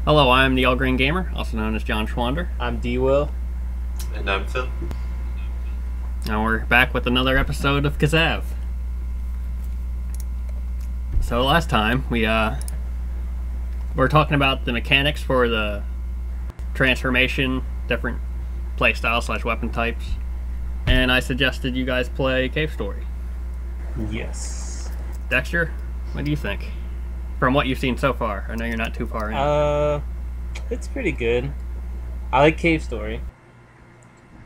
Hello, I'm the All Green Gamer, also known as John Schwander, I'm D-Will. And I'm Phil. and we're back with another episode of KZAV. So last time we were talking about the mechanics for the transformation, different playstyle / weapon types, and I suggested you guys play Cave Story. Yes. Dexter, what do you think? From what you've seen so far, I know you're not too far in. It's pretty good. I like Cave Story.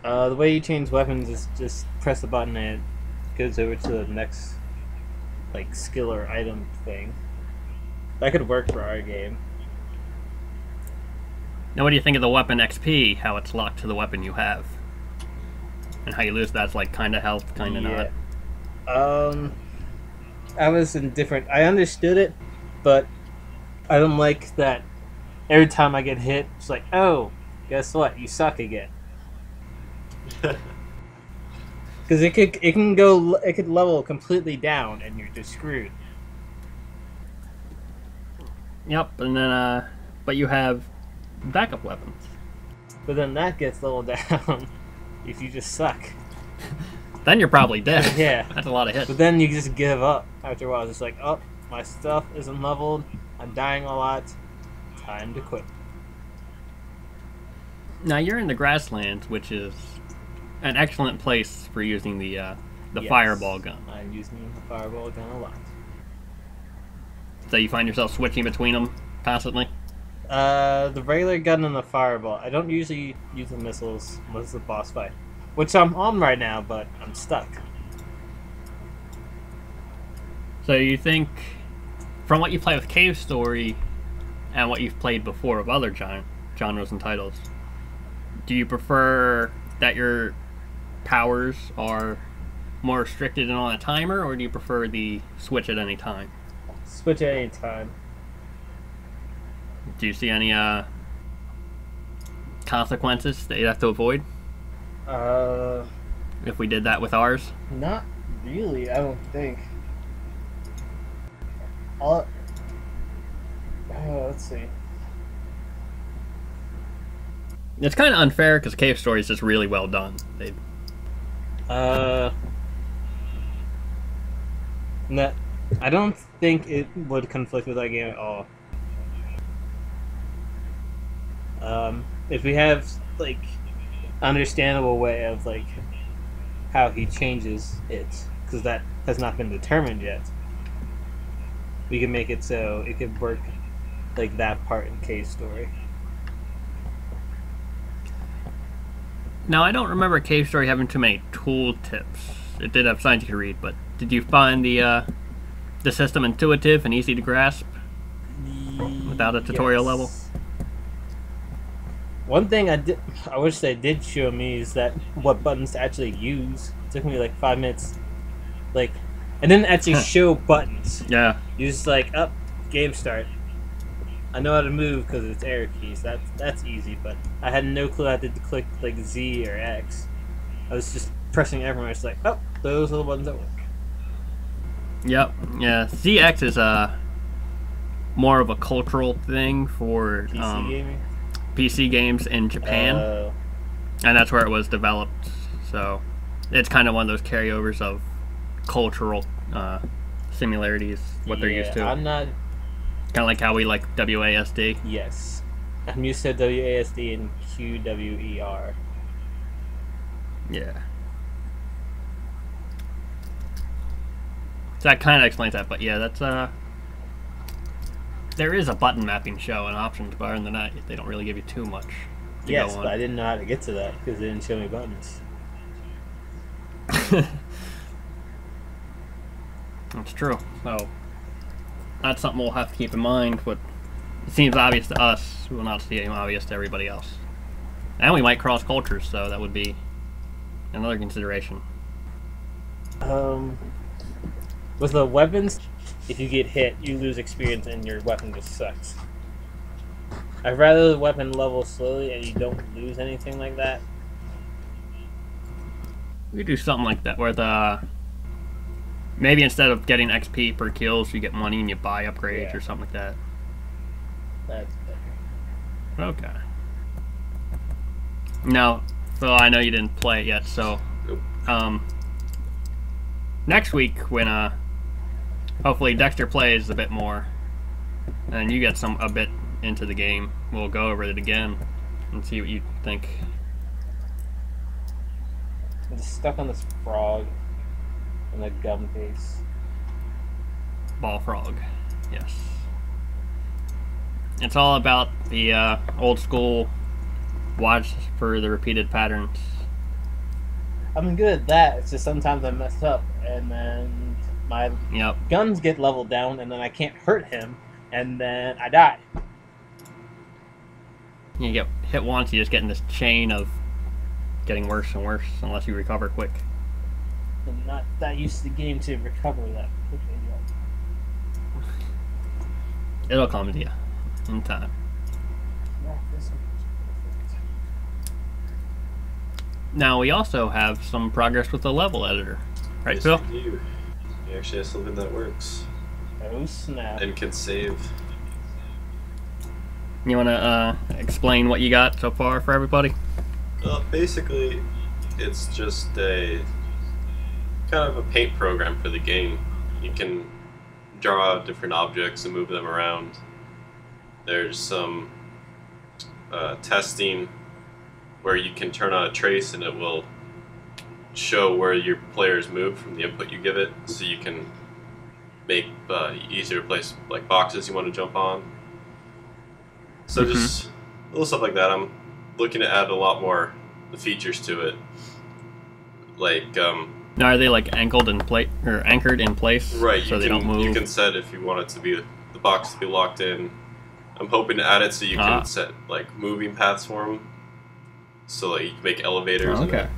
The way you change weapons is just press the button and it goes over to the next, like, skill or item thing. That could work for our game. Now, what do you think of the weapon XP? How it's locked to the weapon you have, and how you lose that's like kind of health, kind of not. I was indifferent. I understood it, but I don't like that every time I get hit, it's like, oh, guess what? You suck again. Because it could level completely down and you're just screwed. Yep, and then but you have backup weapons. But then that gets leveled down if you just suck. Then you're probably dead. Yeah. That's a lot of hits. But then you just give up after a while. It's just like, oh, my stuff isn't leveled. I'm dying a lot. Time to quit. Now you're in the grasslands, which is an excellent place for using the Yes. fireball gun. I'm using the fireball gun a lot. So you find yourself switching between them constantly. The regular gun and the fireball. I don't usually use the missiles unless it's a boss fight, which I'm on right now, but I'm stuck. So you think, from what you play with Cave Story, and what you've played before of other genres and titles, do you prefer that your powers are more restricted and on a timer, or do you prefer the switch at any time? Switch at any time. Do you see any consequences that you have to avoid if we did that with ours? Not really, I don't think. Let's see. It's kind of unfair because Cave Story is just really well done. No, I don't think it would conflict with that game at all. If we have, like, understandable way of, like, how he changes it, because that has not been determined yet, we can make it so it could work like that part in Cave Story. Now, I don't remember Cave Story having too many tool tips. It did have signs you could read, but did you find the system intuitive and easy to grasp without a tutorial level? One thing I wish they did show me is that what buttons to actually use. It took me like 5 minutes, like, and didn't actually show buttons. Yeah. You just like, up, game start. I know how to move because it's arrow keys. That's easy, but I had no clue I had to click like Z or X. I was just pressing everywhere. It's like, oh, those are the buttons that work. Yep. Yeah. ZX is more of a cultural thing for PC gaming. PC games in Japan, and that's where it was developed. So it's kind of one of those carryovers of cultural similarities, what they're used to. I'm not. Kind of like how we like WASD. Yes, I'm used to WASD and QWER. Yeah. So that kind of explains that, but yeah, that's there is a button mapping show and options bar in the night. They don't really give you too much to Yes, go on. but I didn't know how to get to that because they didn't show me buttons. That's true. So that's something we'll have to keep in mind. What it seems obvious to us will not seem obvious to everybody else. And we might cross cultures, so that would be another consideration. With the weapons, if you get hit, you lose experience and your weapon just sucks. I'd rather the weapon level slowly and you don't lose anything like that. We could do something like that, where maybe instead of getting XP per kills, you get money and you buy upgrades or something like that. That's better. Okay. Now, so I know you didn't play it yet, so Nope. Next week when hopefully Dexter plays a bit more and you get a bit into the game, we'll go over it again and see what you think. I'm just stuck on this frog and the gum face. Ball frog, yes. It's all about the old school watch for the repeated patterns. I'm good at that. It's just sometimes I mess up, and then my guns get leveled down, and then I can't hurt him, and then I die. You get hit once, you just get in this chain of getting worse and worse unless you recover quick. I'm not that used to the game to recover that quickly yet. It'll come to you in time. Now we also have some progress with the level editor, right, Yes, Phil? we do. You actually have something that works Oh snap! and can save. You want to explain what you got so far for everybody? Well, basically, it's just a kind of a paint program for the game. You can draw different objects and move them around. There's some testing where you can turn on a trace and it will show where your players move from the input you give it, so you can make easier to place like boxes you want to jump on. So just little stuff like that. I'm looking to add a lot more features to it, like now, are they like anchored in place? right, so they don't move. You can set if you want it to be the box to be locked in. I'm hoping to add it so you can set like moving paths for them. So like you can make elevators. Oh, okay. In it.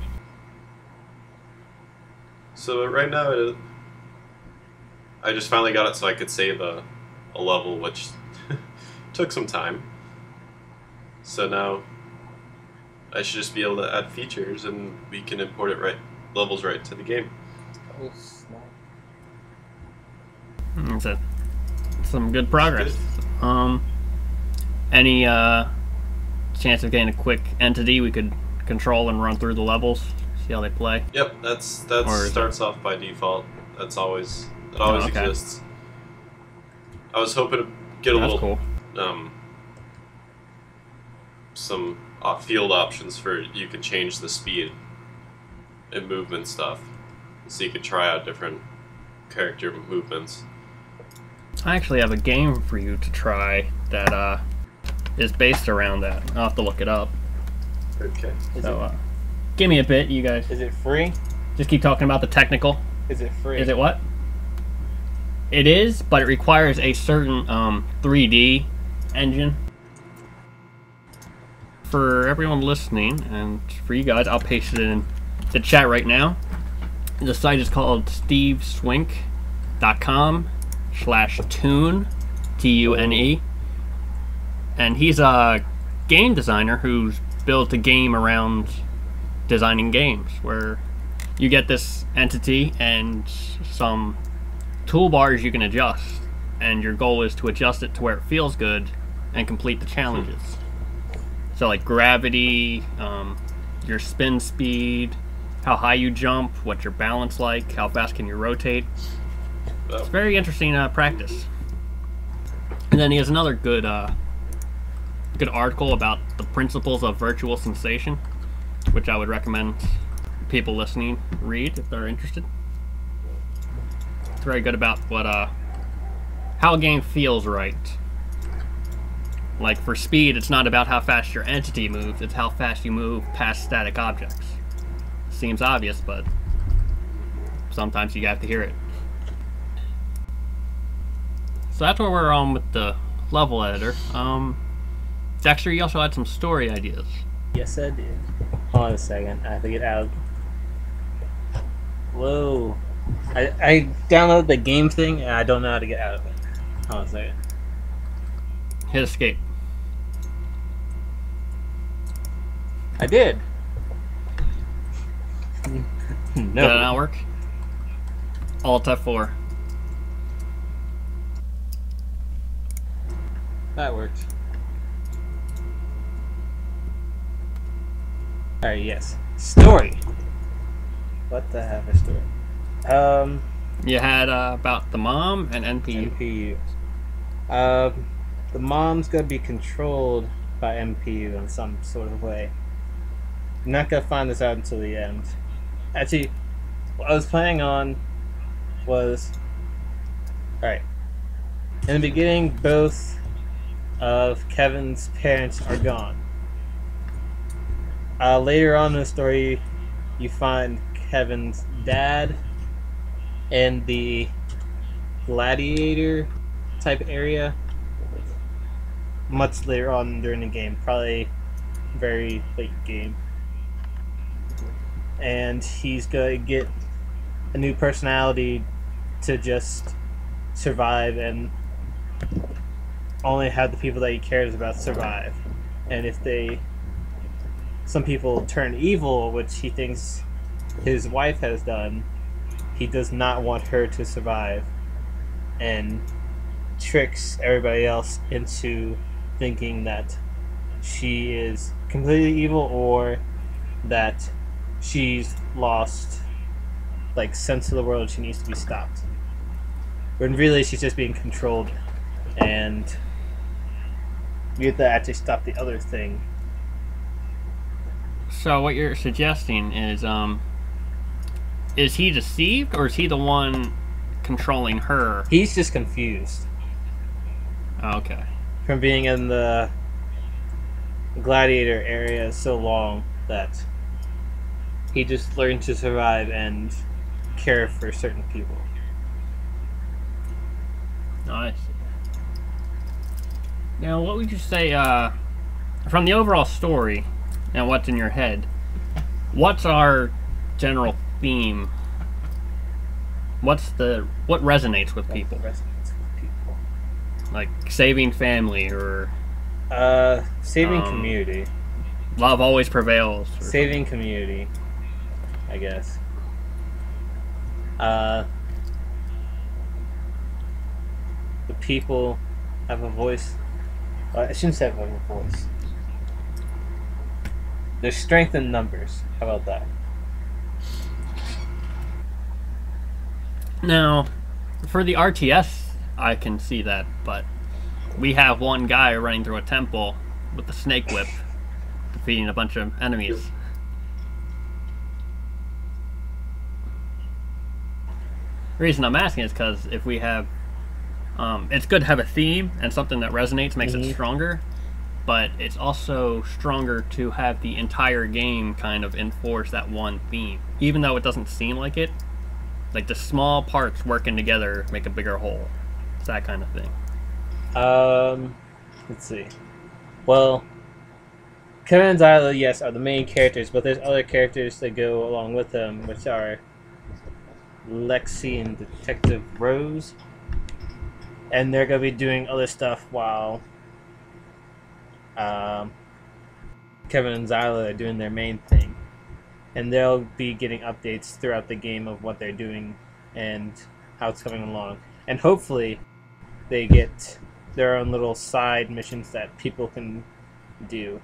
So right now, I just finally got it so I could save a level, which took some time. So now I should just be able to add features, and we can import it levels right to the game. Oh snap! That's some good progress. Any chance of getting a quick entity we could control and run through the levels, see how they play? Yep, that starts off by default. It always exists. I was hoping to get a little cool. Some field options for you can change the speed and movement stuff, so you can try out different character movements. I actually have a game for you to try that is based around that. I'll have to look it up. Okay. So give me a bit, you guys. Is it free? Just keep talking about the technical. Is it free? Is it what? It is, but it requires a certain 3D engine. For everyone listening, and for you guys, I'll paste it in the chat right now. The site is called steveswink.com/tune, Tune. And he's a game designer who's built a game around designing games, where you get this entity and some toolbars you can adjust, and your goal is to adjust it to where it feels good and complete the challenges. So like gravity, your spin speed, how high you jump, what's your balance like, how fast can you rotate. It's very interesting practice. And then he has another good article about the principles of virtual sensation, which I would recommend people listening read if they're interested. It's very good about how a game feels right. Like for speed, it's not about how fast your entity moves, it's how fast you move past static objects. Seems obvious, but sometimes you have to hear it. So that's where we're on with the level editor. Dexter, you also had some story ideas. Yes, I did. Hold on a second. I have to get out. Whoa. I downloaded the game thing, and I don't know how to get out of it. Hold on a second. Hit escape. I did. No. No. Did that not work? Alt F4. That worked. Alright, yes. Story. What the heck is story? You had about the mom and NPU. NPU. The mom's gonna be controlled by MPU in some sort of way. I'm not gonna find this out until the end. Actually, what I was planning on was... Alright. In the beginning, both of Kevin's parents are gone. Later on in the story, you find Kevin's dad in the gladiator type area. Much later on during the game, probably very late game. And he's gonna get a new personality to just survive and only have the people that he cares about survive. And if some people turn evil, which he thinks his wife has done, he does not want her to survive, and tricks everybody else into thinking that she is completely evil or that she's lost sense of the world. She needs to be stopped, when really she's just being controlled, and you have to actually stop the other thing. So what you're suggesting is he deceived, or is he the one controlling her? He's just confused. Oh, okay. From being in the gladiator area so long that he just learned to survive and care for certain people. Oh, I see. Now, what would you say, from the overall story and what's in your head, what's our general theme? What resonates with people? Like saving family, or saving community. Love always prevails. Saving community, I guess. The people have a voice. I shouldn't say have a voice. There's strength in numbers. How about that? Now, for the RTS, I can see that, but we have one guy running through a temple with a snake whip, defeating a bunch of enemies. The reason I'm asking is because if we have... it's good to have a theme and something that resonates, makes it stronger, but it's also stronger to have the entire game kind of enforce that one theme. Even though it doesn't seem like it, like the small parts working together make a bigger whole. It's that kind of thing. Let's see. Well, Kevin and Zyla, yes, are the main characters, but there's other characters that go along with them, which are Lexi and Detective Rose. And they're going to be doing other stuff while Kevin and Zyla are doing their main thing. And they'll be getting updates throughout the game of what they're doing and how it's coming along. And hopefully they get their own little side missions that people can do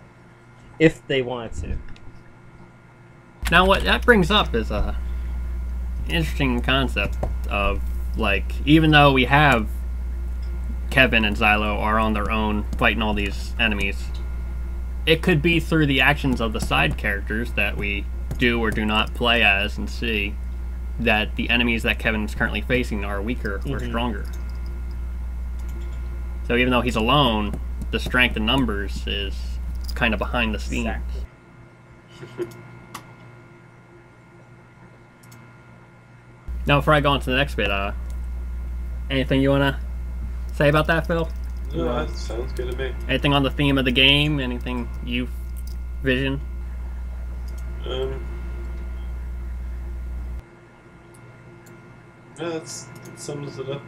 if they wanted to. Now what that brings up is a interesting concept of, like, even though we have Kevin and Xylo are on their own fighting all these enemies, it could be through the actions of the side characters that we do or do not play as and see that the enemies that Kevin's currently facing are weaker or stronger. So even though he's alone, the strength in numbers is kind of behind the scenes. Exactly. Now before I go on to the next bit, anything you want to say about that, Phil? No, that sounds good to me. Anything on the theme of the game? Anything you vision? Yeah, that sums it up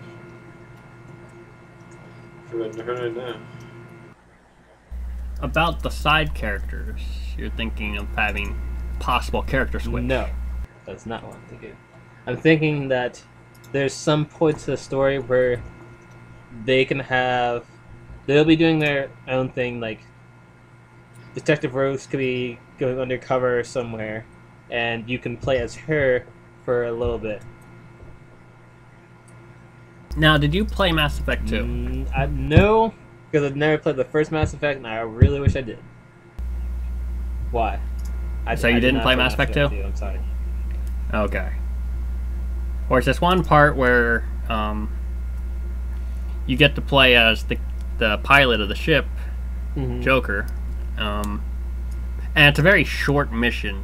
for right now. About the side characters, you're thinking of having possible character switch? No, that's not what I'm thinking. I'm thinking that there's some points of the story where they'll be doing their own thing, like Detective Rose could be going undercover somewhere, and you can play as her for a little bit. Now, did you play Mass Effect 2? No, because I've never played the first Mass Effect, and I really wish I did. Why? So you did didn't not play Mass Effect 2? I'm sorry. Okay. Or it's this one part where you get to play as the pilot of the ship, Joker, and it's a very short mission.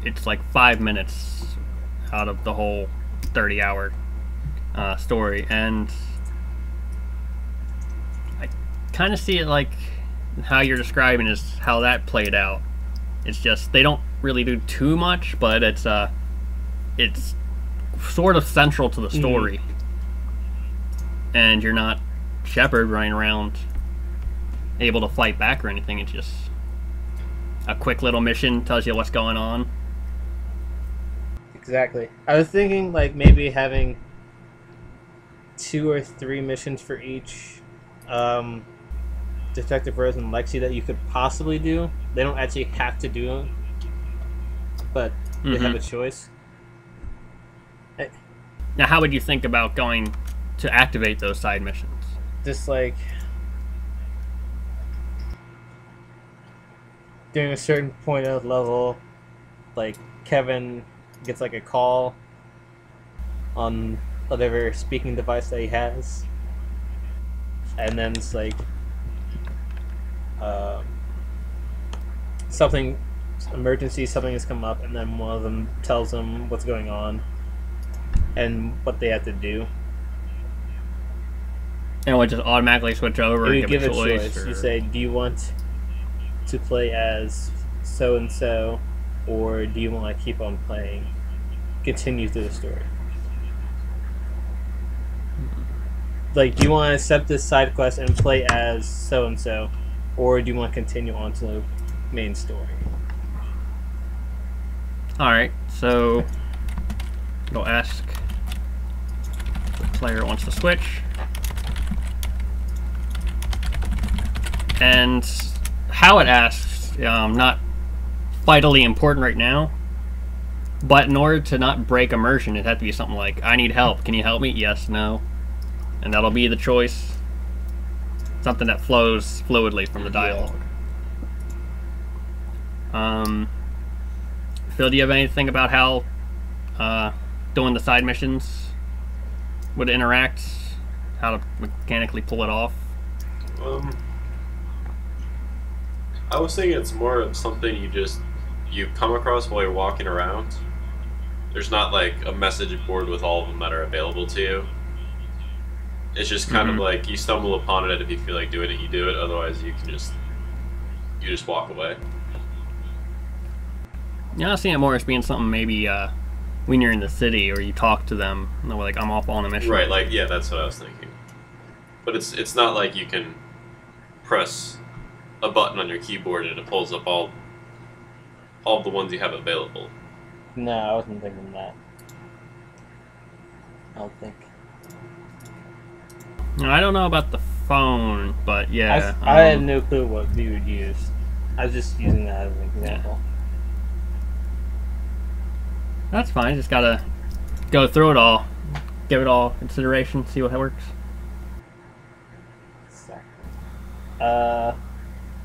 It's like 5 minutes out of the whole 30-hour story, and I kind of see it like how you're describing is how that played out. It's just they don't really do too much, but it's sort of central to the story, and you're not Shepard running around able to fight back or anything. It's just a quick little mission, tells you what's going on. Exactly. I was thinking like maybe having 2 or 3 missions for each Detective Rose and Lexi that you could possibly do. They don't actually have to do them, but they have a choice. Now, how would you think about going to activate those side missions? Just like during a certain point of level, like Kevin gets like a call on whatever speaking device that he has, and then it's like something has come up, and then one of them tells them what's going on and what they have to do. And it would just automatically switch over You and give give a choice. You say, do you want to play as so and so, or do you want to keep on playing, continue through the story? Like, do you want to accept this side quest and play as so and so, or do you want to continue on to the main story? Alright, so it'll ask the player wants to switch. And how it asks, not vitally important right now, but in order to not break immersion, it had to be something like, I need help, can you help me? Yes, no. And that'll be the choice. Something that flows fluidly from the dialogue. Phil, do you have anything about how doing the side missions would interact? How to mechanically pull it off? I was thinking it's more of something you come across while you're walking around. There's not like a message board with all of them that are available to you. It's just kind of like you stumble upon it. If you feel like doing it, you do it. Otherwise, you just walk away. Yeah, I was seeing it more as being something maybe when you're in the city or you talk to them and they're like, I'm off on a mission. Right, like, yeah, that's what I was thinking. But it's not like you can press a button on your keyboard and it pulls up all of the ones you have available. No, I wasn't thinking that. I don't think. No, I don't know about the phone, but yeah. I had no clue what we would use. I was just using that as an example. Yeah. That's fine, just gotta go through it all, give it all consideration, see what works.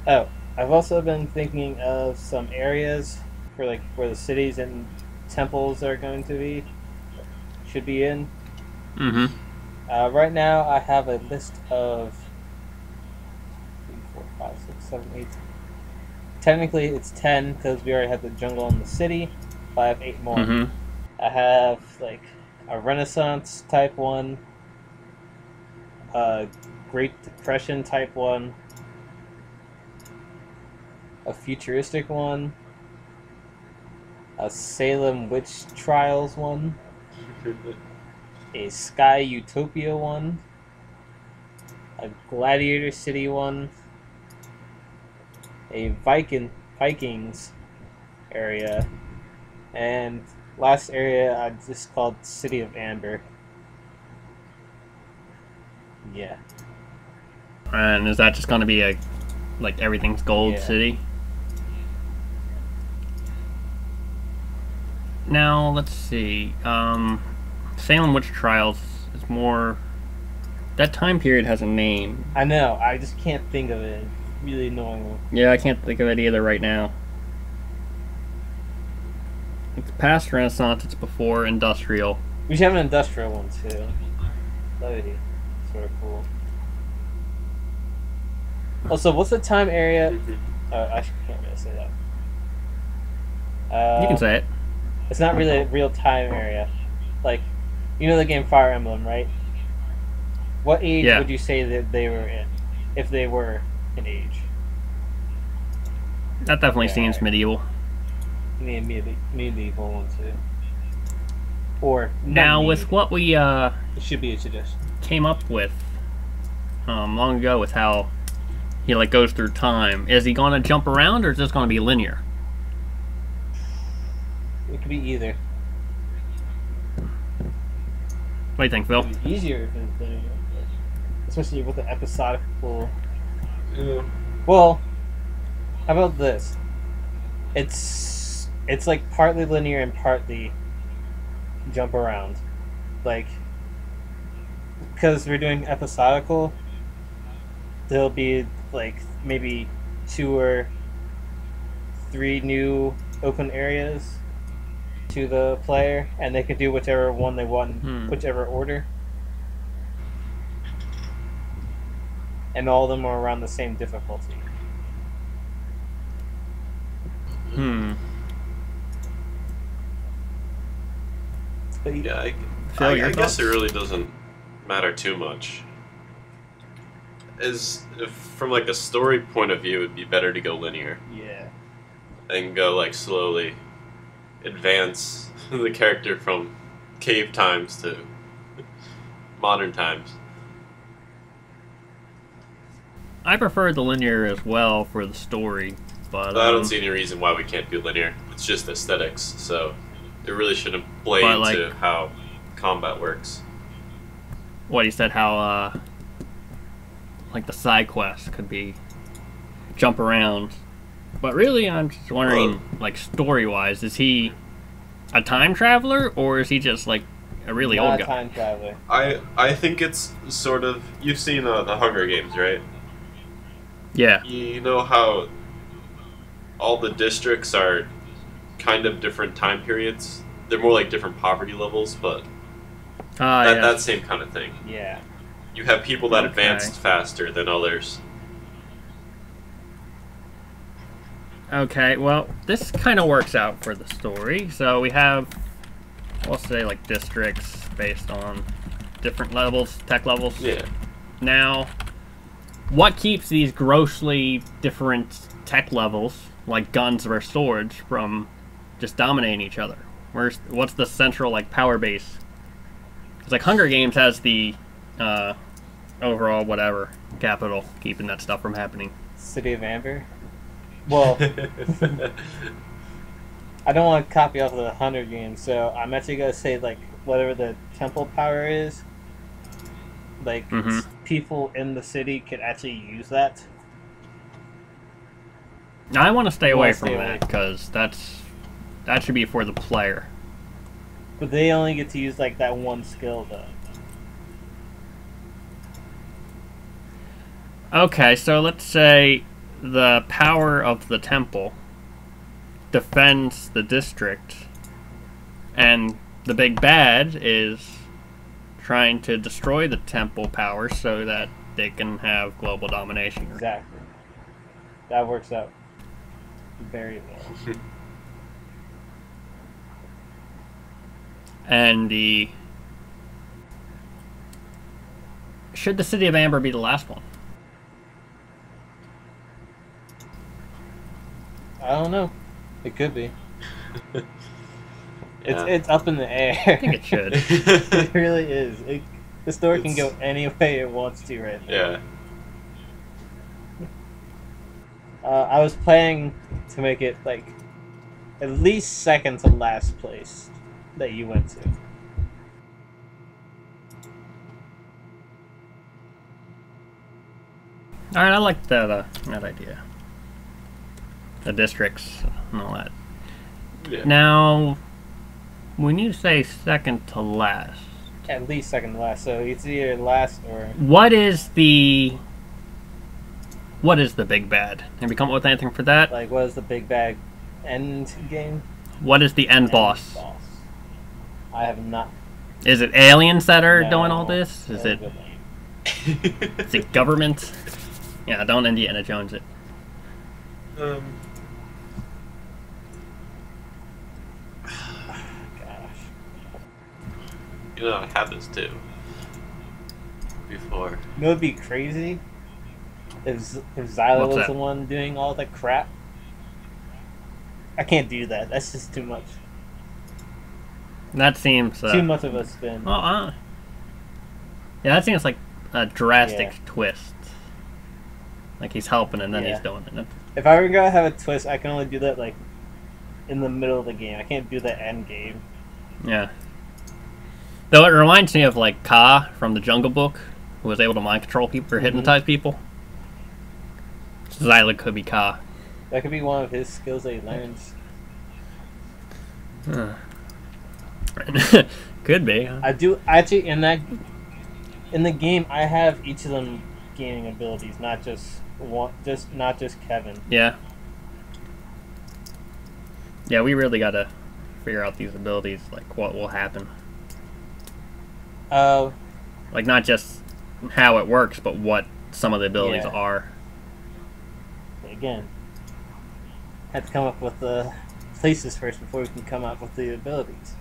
Oh, I've also been thinking of some areas for like where the cities and temples are going to be, should be in. Right now, I have a list of 3, 4, 5, 6, 7, 8. Technically, it's 10 because we already have the jungle and the city. But I have 8 more. I have like a Renaissance type one, a Great Depression type one, a futuristic one, a Salem Witch Trials one, a Sky Utopia one, a Gladiator City one, a Vikings area, and last area I just called City of Amber. Yeah. And is that just going to be a like everything's Gold Yeah. City. Now let's see. Salem Witch Trials is more. That time period has a name. I know. I just can't think of it. It's really annoying. Yeah, I can't think of it either right now. It's past Renaissance. It's before Industrial. We should have an industrial one too. That would be sort of cool. Also, what's the time area? I can't really say that. You can say it. It's not really a real time area. Like, you know the game Fire Emblem, right? What age Yeah. would you say that they were in, if they were an age? That definitely Yeah. seems medieval. Medieval one too. Or Now, not with medieval. what we It should be a suggestion. came up with long ago, with how he like goes through time, is he gonna jump around or is this gonna be linear? It could be either. What do you think, Phil? It'd be easier if it's linear, especially with the episodical. Yeah. Well, how about this? It's like partly linear and partly jump around, like because we're doing episodical. There'll be like maybe 2 or 3 new open areas to the player, and they can do whichever one they want, in whichever order. And all of them are around the same difficulty. But Yeah, Phil, I your guess thoughts? it really doesn't matter too much. From like a story point of view, it'd be better to go linear yeah. and go like slowly advance the character from cave times to modern times. I prefer the linear as well for the story, but I don't see any reason why we can't do linear. It's just aesthetics, so it really shouldn't play But, into like- how combat works. what he said, how like the side quest could be jump around. But really, I'm just wondering, like story wise, is he a time traveler or is he just like a really Not old a guy? time traveler. I think it's sort of, you've seen the Hunger Games, right? Yeah. You know how all the districts are kind of different time periods? They're more like different poverty levels, but Yeah. that same kind of thing. Yeah. You have people that Okay. advanced faster than others. Okay, well, this kind of works out for the story. So we have, we'll say, like districts based on different levels, tech levels. Yeah. Now, what keeps these grossly different tech levels, like guns versus swords, from just dominating each other? What's the central like power base? It's like Hunger Games has the overall whatever capital keeping that stuff from happening. City of Amber. Well, I don't want to copy off of the Hunger Games, so I'm actually gonna say like whatever the temple power is. Like people in the city could actually use that. Now, I want to stay away wanna from stay that away. because that should be for the player. But they only get to use like that one skill though. Okay, so let's say the power of the temple defends the district, and the big bad is trying to destroy the temple power so that they can have global domination. Exactly. That works out very well. And should the City of Amber be the last one? I don't know. It could be. Yeah. It's up in the air. I think it should. It really is. The story can It's- go any way it wants to right now. Yeah. I was planning to make it like at least second to last place that you went to. All right, I like that idea. The districts and all that. Yeah. Now, when you say second to last, At least second to last, so it's either last or... what is the big bad? Have you come up with anything for that? Like, what is the big bag end game? What is the end boss? I have not... Is it aliens that are No, doing all this? Is it government? Yeah, don't Indiana Jones it. um, Gosh. you know, I had this too. Before. You know, it'd be crazy if Zyla What's was that? the one doing all the crap. I can't do that. That's just too much. That seems Too much of a spin. yeah, that seems like a drastic Yeah. twist. Like he's helping and then Yeah. he's doing it. If I were gonna have a twist, I can only do that like in the middle of the game. I can't do the end game. Yeah. Though it reminds me of like Ka from the Jungle Book, who was able to mind control people or hypnotize people. Zyla could be Ka. That could be one of his skills that he learns. Could be. I do actually in the game. I have each of them gaining abilities, not just one, not just Kevin. Yeah. Yeah, we really gotta figure out these abilities, like what will happen. Like not just how it works, but what some of the abilities Yeah. are. Again, have to come up with the places first before we can come up with the abilities.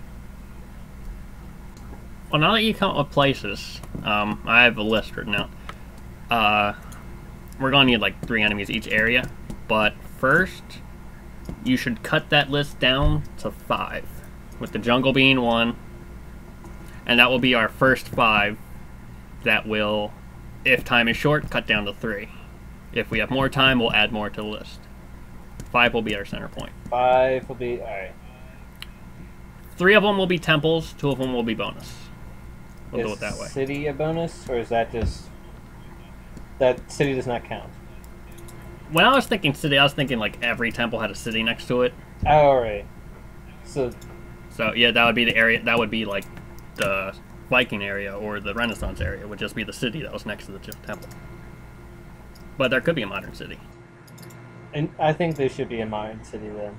Well, now that you come up with places, I have a list written out. We're gonna need like 3 enemies each area, but first, you should cut that list down to 5, with the jungle being 1, and that will be our first 5. That will, if time is short, cut down to 3. If we have more time, we'll add more to the list. 5 will be our center point. 5 will be alright. 3 of them will be temples, 2 of them will be bonus. We'll do Is it that way. City a bonus, or is that just that city does not count? When I was thinking city, I was thinking like every temple had a city next to it. Oh, alright. So So yeah, that would be the area. That would be like the Viking area or the Renaissance area. Would just be the city that was next to the temple. But there could be a modern city. and I think there should be a modern city then.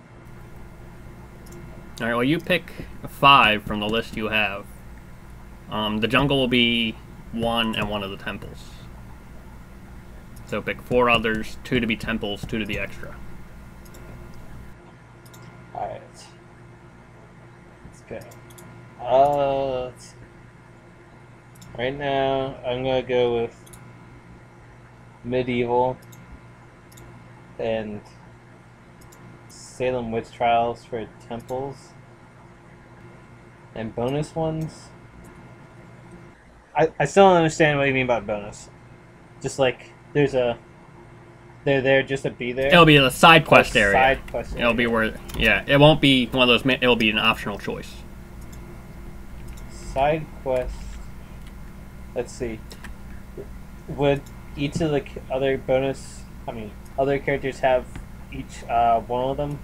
All right. Well, you pick 5 from the list you have. The jungle will be 1 and 1 of the temples. So pick 4 others, 2 to be temples, 2 to be extra. Alright. Let's go. Let's see. Right now, I'm gonna go with medieval and Salem witch trials for temples and bonus ones. I still don't understand what you mean by bonus. Just like they're there just to be there. It'll be the side quest area. Side quest area. It'll be where, yeah, it won't be one of those. It'll be an optional choice. Side quest. Let's see. Would each of the other other characters have each one of them?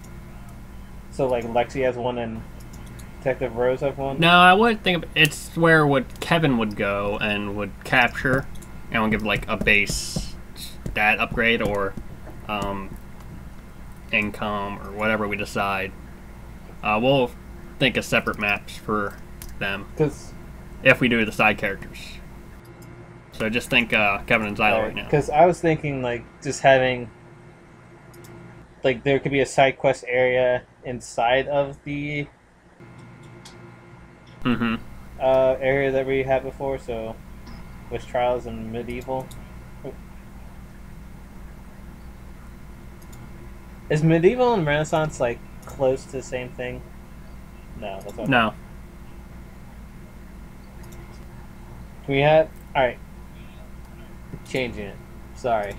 So like Lexi has one and Detective Rose have one? No, I would think it's where Kevin would go and would capture, and would give like a base stat upgrade or income or whatever we decide. We'll think of separate maps for them if we do the side characters. So just think Kevin and Zyla right now. Because I was thinking like just having like there could be a side quest area inside of the area that we had before, so Witch Trials and Medieval. Is Medieval and Renaissance like close to the same thing? No, that's not. No. We have alright. Changing it. Sorry.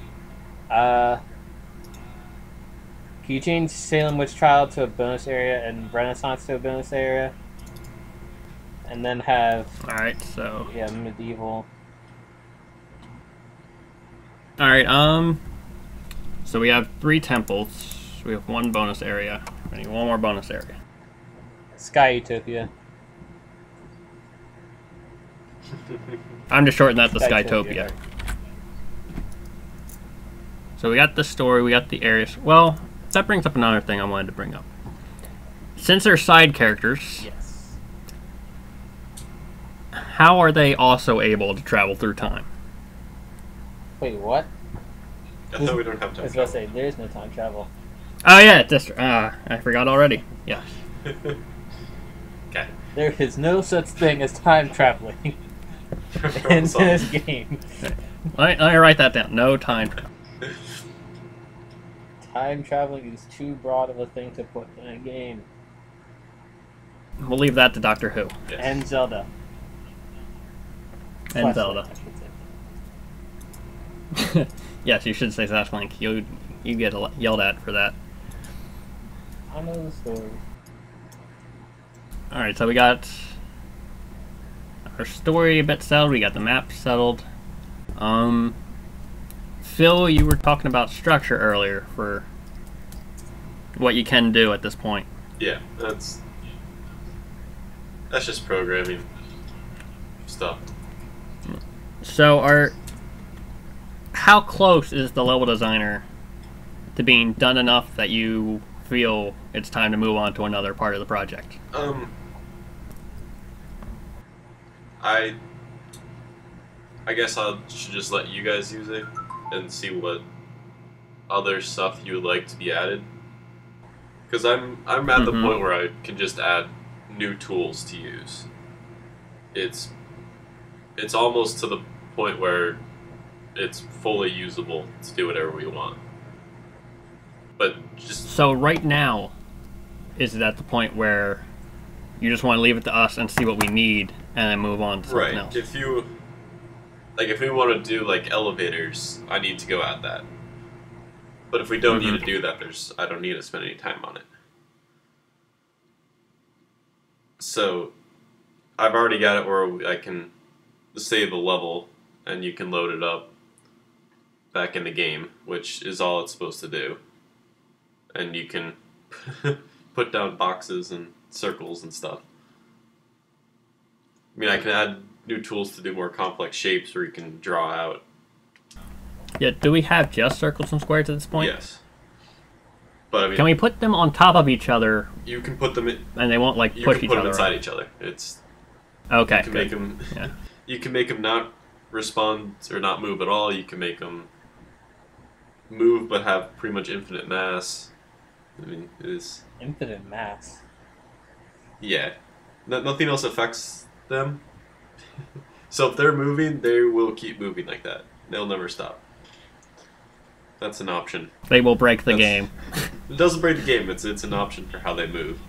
Can you change Salem Witch Trial to a bonus area and Renaissance to a bonus area? And then have Alright, so... yeah, medieval. Alright, so we have 3 temples. We have 1 bonus area. We need 1 more bonus area. Sky Utopia. I'm just shorting that to Skytopia. Skytopia. So we got the story, we got the areas. Well, that brings up another thing I wanted to bring up. Since they're side characters, Yes. how are they also able to travel through time? Wait, what? I thought we don't have I time. was about to say, there's no time travel. Oh yeah, I forgot already. Yeah. Okay. There is no such thing as time traveling in this game. Let me write that down. No time. Time traveling is too broad of a thing to put in a game. We'll leave that to Doctor Who. Yes. And Zelda. And Slash Zelda. Link, I should say. Yes, you should say Slash Link. You get yelled at for that. I know the story. Alright, so we got our story a bit settled. We got the map settled. Phil, you were talking about structure earlier for what you can do at this point. Yeah, that's just programming stuff. So how close is the level designer to being done enough that you feel it's time to move on to another part of the project? I guess I should just let you guys use it and see what other stuff you would like to be added. Because I'm at the point where I can just add new tools to use. It's almost to the point where it's fully usable to do whatever we want. But just So right now, is it at the point where you just want to leave it to us and see what we need and then move on to something else? if we want to do like elevators, I need to go at that. But if we don't need to do that, I don't need to spend any time on it. So I've already got it where I can save a level and you can load it up back in the game, which is all it's supposed to do. And you can put down boxes and circles and stuff. I mean, I can add new tools to do more complex shapes where you can draw out. Yeah, do we have just circles and squares at this point? Yes. But I mean, Can we put them on top of each other you can put them in, and they won't like you push can each put them other? inside Up? each other. It's Okay. you can make good. them Yeah. you can make them not respond or not move at all. You can make them move but have pretty much infinite mass. I mean, it is Infinite mass. yeah. Nothing else affects them. So if they're moving, they will keep moving like that. They'll never stop. That's an option. They will break the game. It doesn't break the game. It's an option for how they move,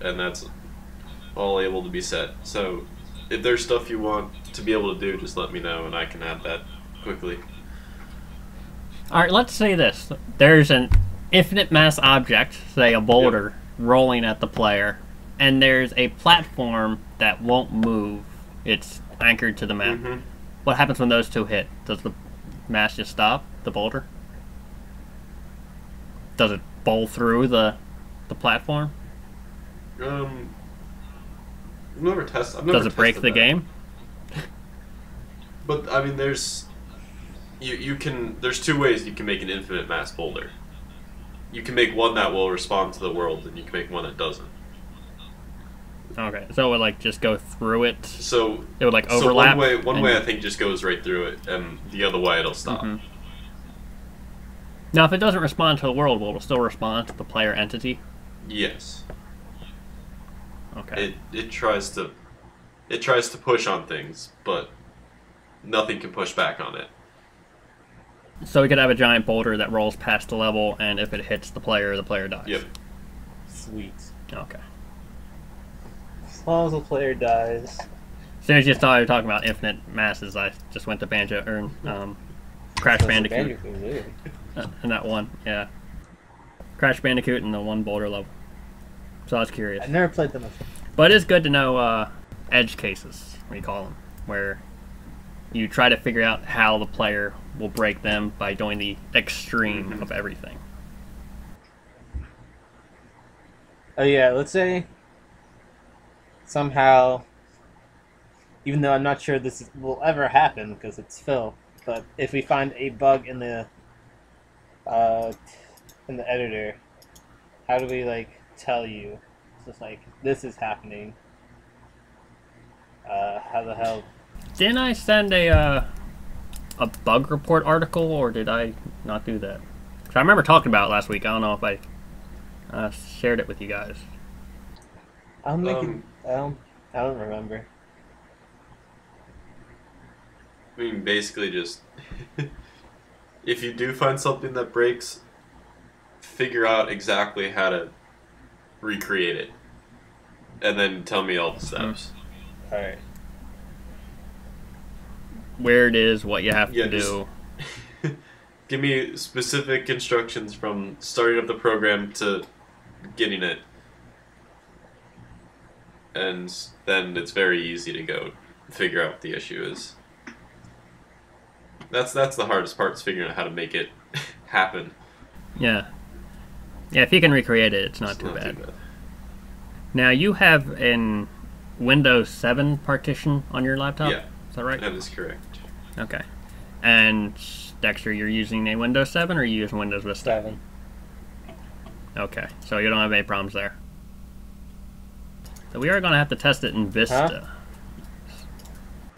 and that's all able to be set. So if there's stuff you want to be able to do, just let me know, and I can add that quickly. Alright, let's say this. There's an infinite mass object, say a boulder, rolling at the player, and there's a platform that won't move. It's anchored to the map. Mhm. What happens when those two hit? Does the mass just stop, the boulder? Does it bowl through the platform? I've never tested. Does it break the game? But I mean, there's there's 2 ways you can make an infinite mass boulder. You can make one that will respond to the world, and you can make one that doesn't. Okay, so it would like just go through it. So It would like overlap. So one and- way I think just goes right through it, and the other way it'll stop. Mhm. Now, if it doesn't respond to the world, will it still respond to the player entity? Yes. Okay. It tries to push on things, but nothing can push back on it. So we could have a giant boulder that rolls past the level, and if it hits the player dies. Yep. Sweet. Okay. As long as the player dies. As soon as you started talking about infinite masses, I just went to Crash Bandicoot. And that one, yeah. Crash Bandicoot and the one boulder level. So I was curious. I never played them before. But it's good to know edge cases, what you call them, where you try to figure out how the player will break them by doing the extreme of everything. Oh yeah, let's say somehow, even though I'm not sure will ever happen because it's Phil, but if we find a bug in the editor, how do we like tell you? It's just like this is happening. How the hell? Didn't I send a bug report article, or did I not do that? 'Cause I remember talking about it last week. I don't know if I shared it with you guys. I'm making. I don't remember. I mean, basically just if you do find something that breaks, figure out exactly how to recreate it, and then tell me all the steps. All right. Where it is, what you have to do. Give me specific instructions from starting up the program to getting it, and then it's very easy to go figure out what the issue is. That's the hardest part, is figuring out how to make it happen. Yeah. Yeah, if you can recreate it, it's not too bad. Now, you have an Windows 7 partition on your laptop? Yeah. Is that right? That is correct. Okay. And, Dexter, you're using a Windows 7 or are you using Windows Vista? 7. Okay, so you don't have any problems there. So we are going to have to test it in Vista. Huh?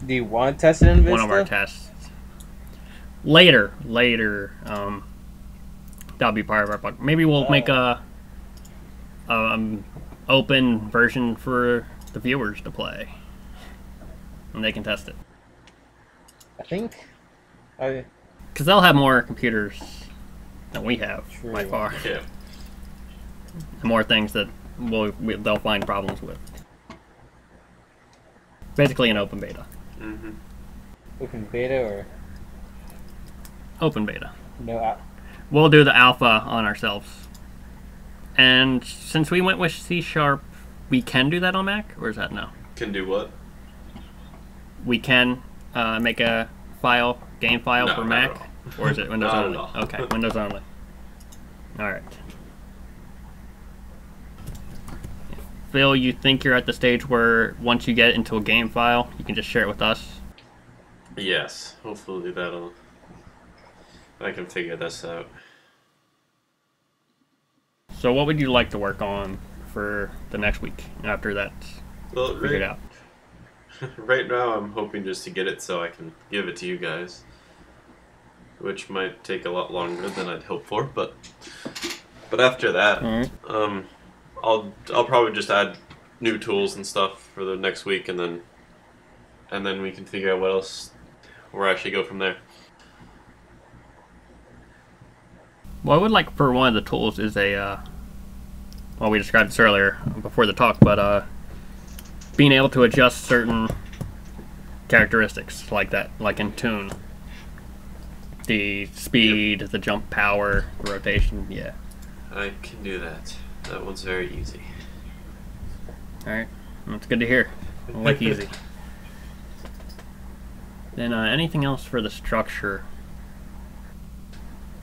Do you want to test it in Vista? One of our tests. Later, that'll be part of our podcast. Maybe we'll make a open version for the viewers to play, and they can test it. I think. Because they'll have more computers than we have by far. Yeah. More things that they'll find problems with. Basically, an open beta. Mm-hmm. Open beta or Open beta. no? We'll do the alpha on ourselves. And since we went with C#, we can do that on Mac, or is that no? Can do what? We can make a game file No, for not Mac, at all. or is it Windows Not only? at all. Okay, Windows only. All right. Phil, you think you're at the stage where once you get into a game file, you can just share it with us? Yes. Hopefully I can figure this out. So what would you like to work on for the next week after that's figured out? Right now, I'm hoping just to get it so I can give it to you guys, which might take a lot longer than I'd hoped for. But after that, I'll probably just add new tools and stuff for the next week, and then we can figure out where I should go from there. Well, I would like for one of the tools is well, we described this earlier before the talk, but being able to adjust certain characteristics like that, like in Tune. The speed, the jump power, the rotation, yeah. I can do that. That one's very easy. Alright, that's good to hear. I like easy. Then anything else for the structure?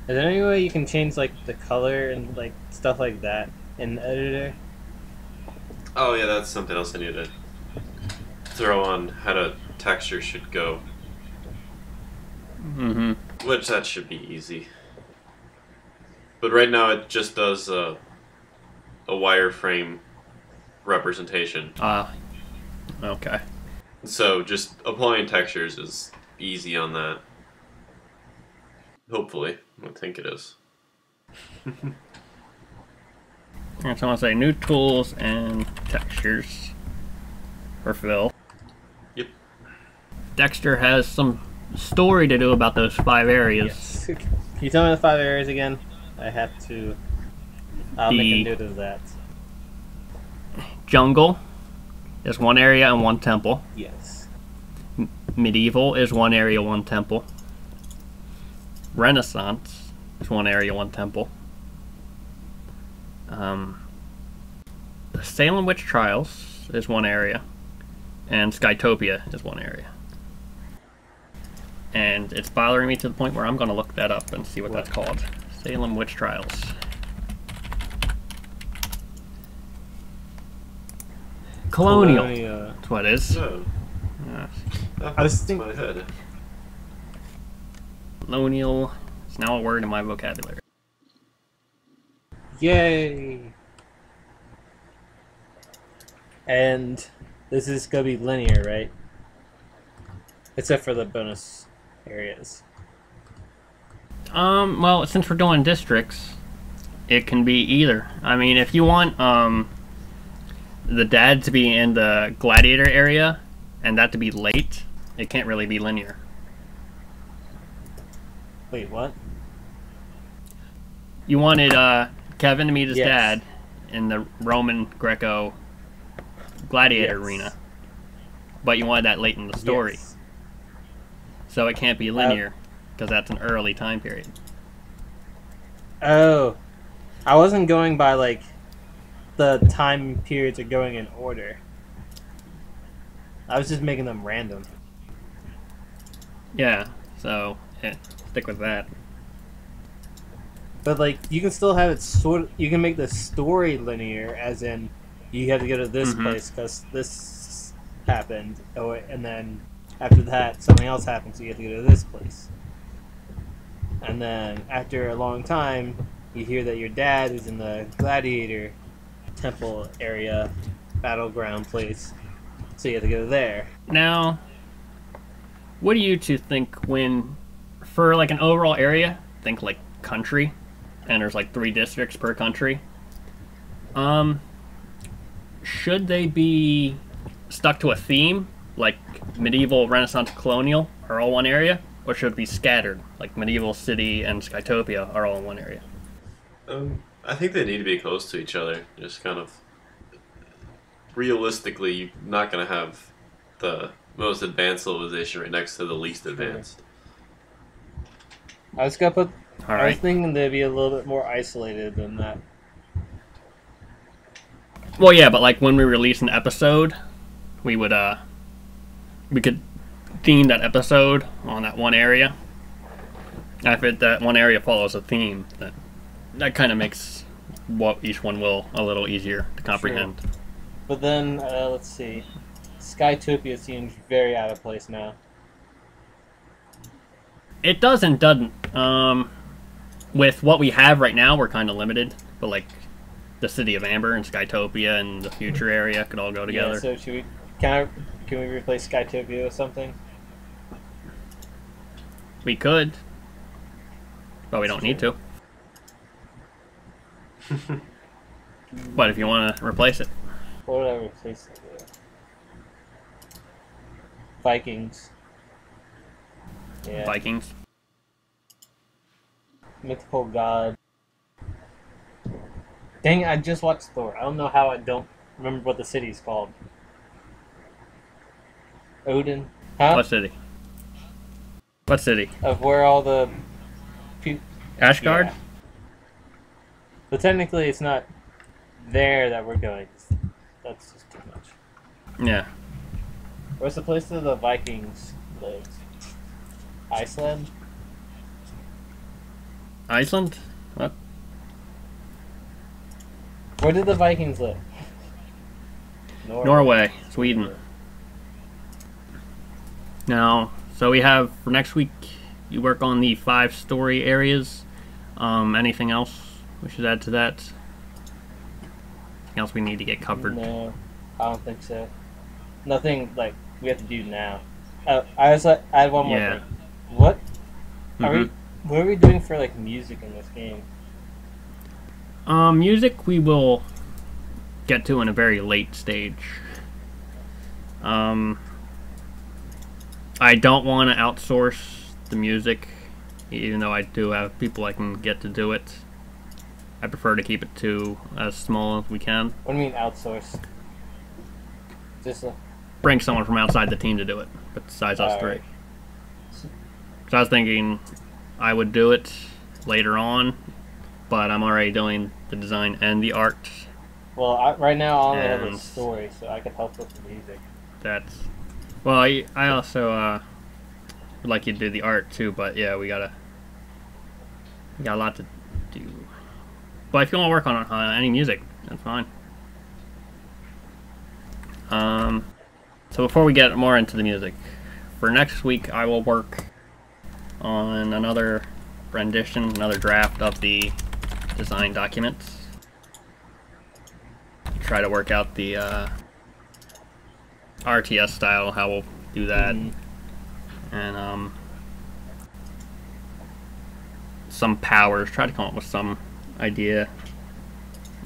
Is there any way you can change like the color and like stuff like that in the editor? Oh yeah, that's something else I need to throw on how the texture should go. Mm-hmm. Which that should be easy. But right now it just does a wireframe representation. Okay. So just applying textures is easy on that. Hopefully. I think it is. Alright, so I want to say new tools and textures for Phil. Yep. Dexter has some story to do about those 5 areas. Yes. Can you tell me the 5 areas again? I have to. I'll make a note of that. Jungle is 1 area and 1 temple. Yes. Medieval is 1 area, 1 temple. Renaissance is 1 area, 1 temple. The Salem Witch Trials is 1 area, and Skytopia is 1 area. and it's bothering me to the point where I'm going to look that up and see what that's called. Salem Witch Trials. Colonial. That's what it is. Oh. Yeah. I was thinking. My head. Colonial is now a word in my vocabulary. Yay! And this is gonna be linear, right? Except for the bonus areas. Well, since we're doing districts, it can be either. I mean, if you want, the dad to be in the gladiator area, and that to be late, it can't really be linear. Wait, what? You wanted, Kevin to meet his Yes. dad in the Roman Greco gladiator arena, but you wanted that late in the story. Yes. So it can't be linear, because that's an early time period. Oh, I wasn't going by like the time periods are going in order. I was just making them random. Yeah, so stick with that. But like, you can still have it you can make the story linear, as in you have to go to this place because this happened, and then after that something else happened, so you have to go to this place. And then after a long time, you hear that your dad is in the gladiator temple area, battleground place, so you have to go there. Now, what do you two think when, for like an overall area, think like country, and there's like 3 districts per country. Should they be stuck to a theme, like medieval, Renaissance, colonial, are all one area? Or should it be scattered, like medieval, city, and Skytopia are all in one area? I think they need to be close to each other. Just kind of realistically, you're not going to have the most advanced civilization right next to the least advanced. I was gonna put. All I was right. thinking they'd be a little bit more isolated than that. Well, yeah, but like when we release an episode, we could theme that episode on that one area. And if that one area follows a theme, that kind of makes what each one will a little easier to comprehend. Sure. But then, let's see. Skytopia seems very out of place now. It does and doesn't. With what we have right now, we're kind of limited. But like the City of Amber and Skytopia and the future area could all go together. Yeah, so should we? Can we replace Skytopia with something? We could, but we don't need to. But if you want to replace it, What would I replace it with? Vikings. Yeah. Vikings. Mythical god. Dang it, I just watched Thor. I don't know how I don't remember what the city's called. Odin? Huh? What city? What city? Of where all the... Ashgard? Yeah. But technically it's not there that we're going. That's just too much. Yeah. Where's the place that the Vikings lived? Iceland? Iceland? What? Where did the Vikings live? Norway, Sweden. Now, so we have for next week, you work on the 5 story areas. Anything else we should add to that? Anything else we need to get covered? No, I don't think so. Nothing like we have to do now. I had one more Yeah. thing. What are Mhm. we? What are we doing for like music in this game? Music we will get to in a very late stage. I don't want to outsource the music, even though I do have people I can get to do it. I prefer to keep it to as small as we can. What do you mean outsource? Just Bring someone from outside the team to do it, besides us 3. Alright. So I was thinking I would do it later on, but I'm already doing the design and the art. well, right now I only have a And- story, so I can help with the music. That's well. I also We'd like you to do the art too, but yeah, we got a lot to do. But if you want to work on any music, that's fine. So before we get more into the music, for next week I will work on another rendition, another draft of the design documents. Try to work out the RTS style, how we'll do that, and some powers. Try to come up with some idea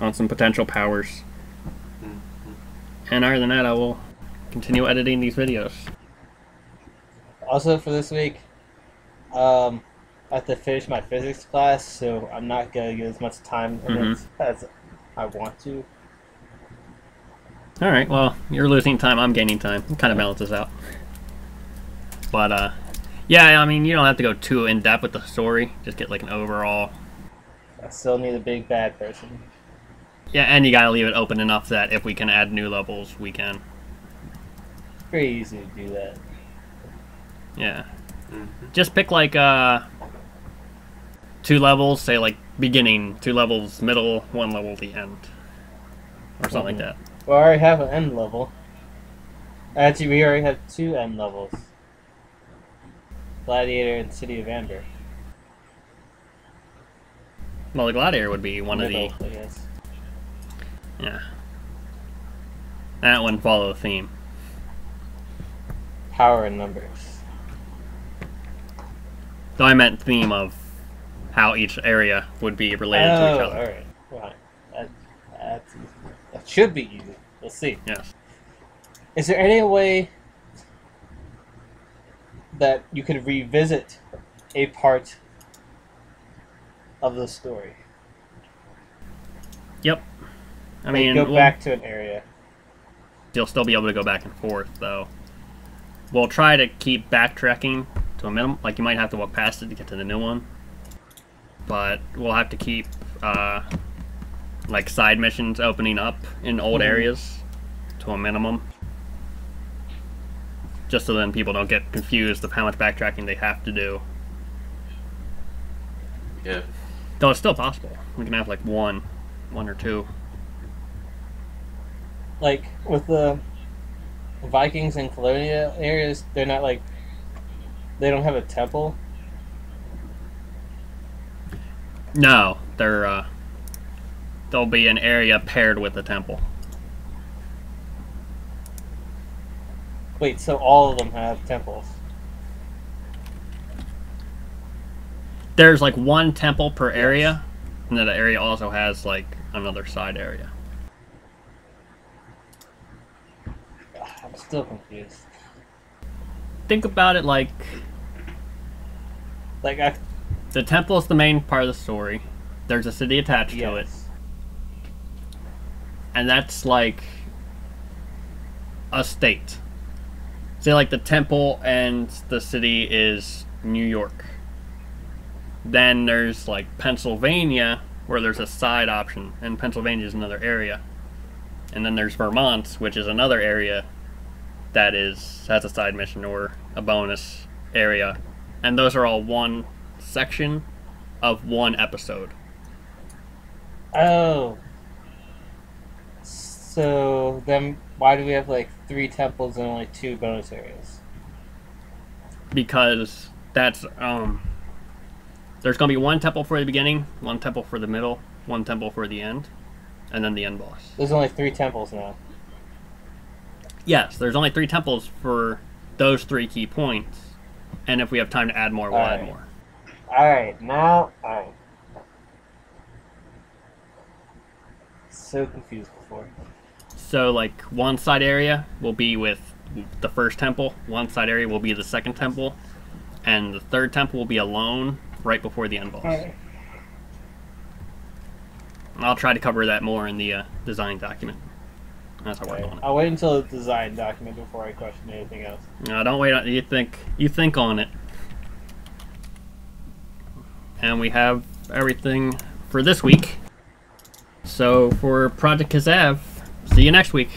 on some potential powers. And other than that, I will continue editing these videos. Also for this week, I have to finish my physics class, so I'm not going to get as much time in it as I want to. Alright, well, you're losing time, I'm gaining time. It kind of balances out. But, yeah, I mean, you don't have to go too in-depth with the story. Just get, like, an overall... I still need a big bad person. Yeah, and you gotta leave it open enough that if we can add new levels, we can. Pretty easy to do that. Yeah. Just pick, like, 2 levels, say, like, beginning, 2 levels middle, 1 level the end. Or something like that. Well, I already have an end level. Actually, we already have 2 end levels. Gladiator and City of Amber. Well, the Gladiator would be one Middle, of the... I guess. Yeah. That wouldn't follow the theme. Power and numbers. Though I meant theme of how each area would be related to each other. Alright. Right. That should be easy. We'll see. Yes. Is there any way that you could revisit a part of the story? Yep. I Like mean, go back to an area. You'll still be able to go back and forth, though. We'll try to keep backtracking to a minimum. Like, you might have to walk past it to get to the new one. But we'll have to keep, like, side missions opening up in old areas to a minimum. Just so then people don't get confused of how much backtracking they have to do. Yeah. Though it's still possible. We can have, like, one or 2. Like, with the Vikings and colonial areas, they're not like... They don't have a temple? No, there'll be an area paired with a temple. Wait, so all of them have temples? There's like one temple per area, and then the area also has like another side area. I'm still confused. Think about it like Like, the temple is the main part of the story. There's a city attached to it. And that's like a state. Say like the temple and the city is New York. Then there's like Pennsylvania, where there's a side option, and Pennsylvania is another area. And then there's Vermont, which is another area that has a side mission or a bonus area. And those are all one section of one episode. Oh. So then why do we have like 3 temples and only 2 bonus areas? Because that's there's gonna be one temple for the beginning, one temple for the middle, one temple for the end, and then the end boss. There's only 3 temples now. Yes, there's only 3 temples for those 3 key points. And if we have time to add more, we'll add more. Alright, now alright. So confused before. So like one side area will be with the first temple, one side area will be the second temple, and the third temple will be alone right before the end boss. Alright. I'll try to cover that more in the design document. That's how I work on it. I'll wait until the design document before I question anything else. No, don't wait on you think on it. And we have everything for this week. So for Project KZAV, see you next week.